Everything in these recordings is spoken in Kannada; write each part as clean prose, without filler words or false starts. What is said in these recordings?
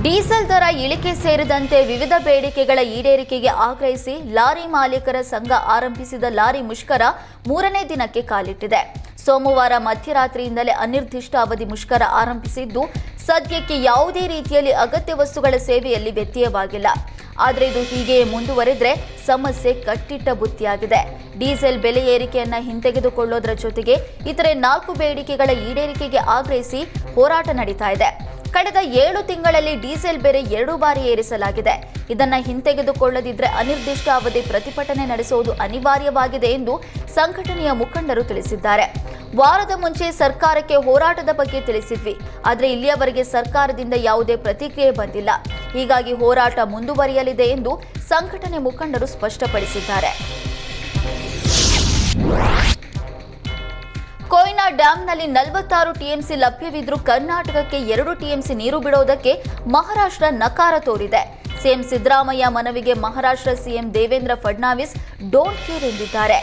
ಡೀಸೆಲ್ ದರ ಇಳಿಕೆ ಸೇರಿದಂತೆ ವಿವಿಧ ಬೇಡಿಕೆಗಳ ಈಡೇರಿಕೆಗೆ ಆಗ್ರಹಿಸಿ ಲಾರಿ ಮಾಲೀಕರ ಸಂಘ ಆರಂಭಿಸಿದ ಲಾರಿ ಮುಷ್ಕರ 3ನೇ ದಿನಕ್ಕೆ ಕಾಲಿಟ್ಟಿದೆ. ಸೋಮವಾರ ಮಧ್ಯರಾತ್ರಿಯಿಂದಲೇ ಅನಿರ್ದಿಷ್ಟ ಅವಧಿ ಮುಷ್ಕರ ಆರಂಭಿಸಿದ್ದು, ಸದ್ಯಕ್ಕೆ ಯಾವುದೇ ರೀತಿಯಲ್ಲಿ ಅಗತ್ಯ ವಸ್ತುಗಳ ಸೇವೆಯಲ್ಲಿ ವ್ಯತ್ಯಯವಾಗಿಲ್ಲ. ಆದರೆ ಇದು ಹೀಗೆಯೇ ಮುಂದುವರೆದರೆ ಸಮಸ್ಯೆ ಕಟ್ಟಿಟ್ಟ ಬುತ್ತಿಯಾಗಿದೆ. ಡೀಸೆಲ್ ಬೆಲೆ ಏರಿಕೆಯನ್ನ ಹಿಂತೆಗೆದುಕೊಳ್ಳೋದರ ಜೊತೆಗೆ ಇತರೆ 4 ಬೇಡಿಕೆಗಳ ಈಡೇರಿಕೆಗೆ ಆಗ್ರಹಿಸಿ ಹೋರಾಟ ನಡೀತಾ ಇದೆ. ಕಳೆದ 7 ತಿಂಗಳಲ್ಲಿ ಡೀಸೆಲ್ ಬೆಲೆ 2 ಬಾರಿ ಏರಿಸಲಾಗಿದೆ. ಇದನ್ನು ಹಿಂತೆಗೆದುಕೊಳ್ಳದಿದ್ದರೆ ಅನಿರ್ದಿಷ್ಟ ಅವಧಿ ಪ್ರತಿಭಟನೆ ನಡೆಸುವುದು ಅನಿವಾರ್ಯವಾಗಿದೆ ಎಂದು ಸಂಘಟನೆಯ ಮುಖಂಡರು ತಿಳಿಸಿದ್ದಾರೆ. ವಾರದ ಮುಂಚೆ ಸರ್ಕಾರಕ್ಕೆ ಹೋರಾಟದ ಬಗ್ಗೆ ತಿಳಿಸಿದ್ವಿ, ಆದರೆ ಇಲ್ಲಿಯವರೆಗೆ ಸರ್ಕಾರದಿಂದ ಯಾವುದೇ ಪ್ರತಿಕ್ರಿಯೆ ಬಂದಿಲ್ಲ. ಹೀಗಾಗಿ ಹೋರಾಟ ಮುಂದುವರಿಯಲಿದೆ ಎಂದು ಸಂಘಟನೆ ಮುಖಂಡರು ಸ್ಪಷ್ಟಪಡಿಸಿದ್ದಾರೆ. ಕೊಯ್ನಾ ಡ್ಯಾಂನಲ್ಲಿ 46 ಟಿಎಂಸಿ ಲಭ್ಯವಿದ್ರೂ ಕರ್ನಾಟಕಕ್ಕೆ 2 ಟಿಎಂಸಿ ನೀರು ಬಿಡೋದಕ್ಕೆ ಮಹಾರಾಷ್ಟ್ರ ನಕಾರ ತೋರಿದೆ. ಸಿಎಂ ಸಿದ್ದರಾಮಯ್ಯ ಮನವಿಗೆ Maharashtra CM Devendra Fadnavis don't care ಎಂದಿದ್ದಾರೆ.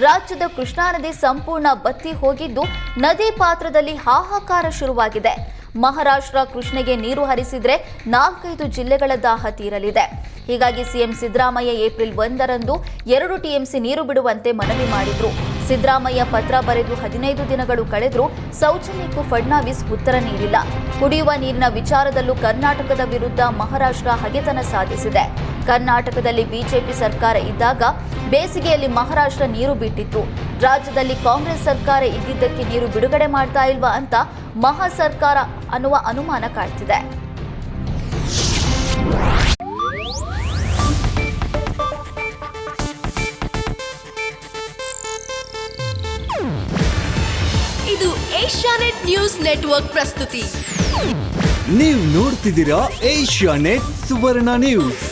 ರಾಜ್ಯದ ಕೃಷ್ಣಾ ನದಿ ಸಂಪೂರ್ಣ ಬತ್ತಿ ಹೋಗಿದ್ದು, ನದಿ ಪಾತ್ರದಲ್ಲಿ ಹಾಹಾಕಾರ ಶುರುವಾಗಿದೆ. ಮಹಾರಾಷ್ಟ್ರ ಕೃಷ್ಣೆಗೆ ನೀರು ಹರಿಸಿದ್ರೆ 4-5 ಜಿಲ್ಲೆಗಳ ದಾಹ ತೀರಲಿದೆ. ಹೀಗಾಗಿ ಸಿಎಂ ಸಿದ್ದರಾಮಯ್ಯ ಏಪ್ರಿಲ್ 1ರಂದು 2 ಟಿಎಂಸಿ ನೀರು ಬಿಡುವಂತೆ ಮನವಿ ಮಾಡಿದ್ರು. ಸಿದ್ದರಾಮಯ್ಯ ಪತ್ರ ಬರೆದು 15 ದಿನಗಳು ಕಳೆದರೂ ಸೌಜನ್ಯಕ್ಕೂ ಫಡ್ನವೀಸ್ ಉತ್ತರ ನೀಡಿಲ್ಲ. ಕುಡಿಯುವ ನೀರಿನ ವಿಚಾರದಲ್ಲೂ ಕರ್ನಾಟಕದ ವಿರುದ್ಧ ಮಹಾರಾಷ್ಟ್ರ ಹಗೆತನ ಸಾಧಿಸಿದೆ. ಕರ್ನಾಟಕದಲ್ಲಿ ಬಿಜೆಪಿ ಸರ್ಕಾರ ಇದ್ದಾಗ ಬೇಸಿಗೆಯಲ್ಲಿ ಮಹಾರಾಷ್ಟ್ರ ನೀರು ಬಿಟ್ಟಿತ್ತು. ರಾಜ್ಯದಲ್ಲಿ ಕಾಂಗ್ರೆಸ್ ಸರ್ಕಾರ ಇದ್ದಿದ್ದಕ್ಕೆ ನೀರು ಬಿಡುಗಡೆ ಮಾಡ್ತಾ ಇಲ್ವಾ ಅಂತ ಮಹಾ ಸರ್ಕಾರ ಅನ್ನುವ ಅನುಮಾನ ಕಾಡ್ತಿದೆ. ಇದು ಏಷ್ಯಾನೆಟ್ ನ್ಯೂಸ್ ನೆಟ್ವರ್ಕ್ ಪ್ರಸ್ತುತಿ. ನೀವು ನೋಡ್ತಿದ್ದೀರಾ ಏಷ್ಯಾನೆಟ್ ಸುವರ್ಣ ನ್ಯೂಸ್.